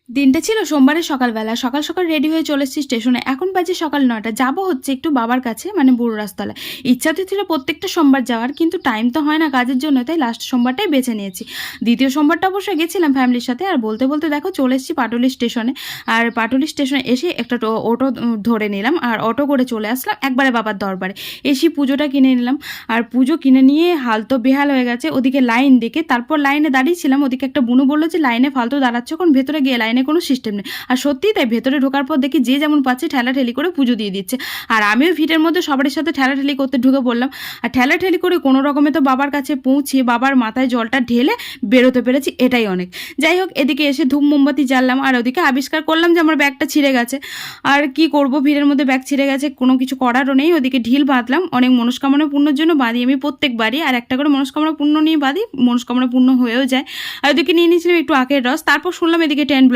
দিনটা ছিল সোমবারের সকালবেলা। সকাল সকাল রেডি হয়ে চলে এসেছি স্টেশনে। এখন বাজে সকাল ৯টা। যাবো হচ্ছে একটু বাবার কাছে, মানে বুড়ো রাস্তায়। ইচ্ছা তো ছিল প্রত্যেকটা সোমবার যাওয়ার, কিন্তু টাইম তো হয় না কাজের জন্য, তাই লাস্ট সোমবারটাই বেছে নিয়েছি। দ্বিতীয় সোমবারটা অবশ্য গেছিলাম ফ্যামিলির সাথে। আর বলতে বলতে দেখো চলে এসেছি পাটুলি স্টেশনে। আর পাটুলি স্টেশনে এসে একটা অটো ধরে নিলাম, আর অটো করে চলে আসলাম একবারে বাবার দরবারে। এসে পুজোটা কিনে নিলাম। আর পুজো কিনে নিয়ে হাল তো বেহাল হয়ে গেছে। ওদিকে লাইন দেখে তারপর লাইনে দাঁড়িয়েছিলাম। ওদিকে একটা বুনু বললো যে লাইনে ফালতু দাঁড়াচ্ছ, কোন ভেতরে গিয়ে লাইনে কোনো সিস্টেম নেই। আর সত্যিই তাই, ভেতরে ঢোকার পর দেখি যে যেমন পাচ্ছে ঠেলাঠেলি করে পুজো দিয়ে দিচ্ছে। আর আমিও ভিড়ের মধ্যে সবার সাথে ঠেলাঠেলি করতে ঢুকে পড়লাম। আর ঠেলাঠেলি করে কোনো রকমে তো বাবার কাছে পৌঁছে বাবার মাথায় জলটা ঢেলে বেরোতে পেরেছি, এটাই অনেক। যাই হোক, এদিকে এসে ধূপ মোমবাতি জ্বাললাম, আর ওদিকে আবিষ্কার করলাম যে আমার ব্যাগটা ছিঁড়ে গেছে। আর কি করব, ভিড়ের মধ্যে ব্যাগ ছিঁড়ে গেছে, কোনো কিছু করারও নেই। ওদিকে ঢিল বাঁধলাম, অনেক মনস্কামনা পূর্ণর জন্য বাঁধি আমি প্রত্যেকবারই। আর একটা করে মনস্কামনা পূর্ণ নিয়ে বাঁধি, মনস্কামনা পূর্ণ হয়েও যায়। আর ওদিকে নিয়ে নিয়েছিলাম একটু আখের রস। তারপর শুনলাম এদিকে 10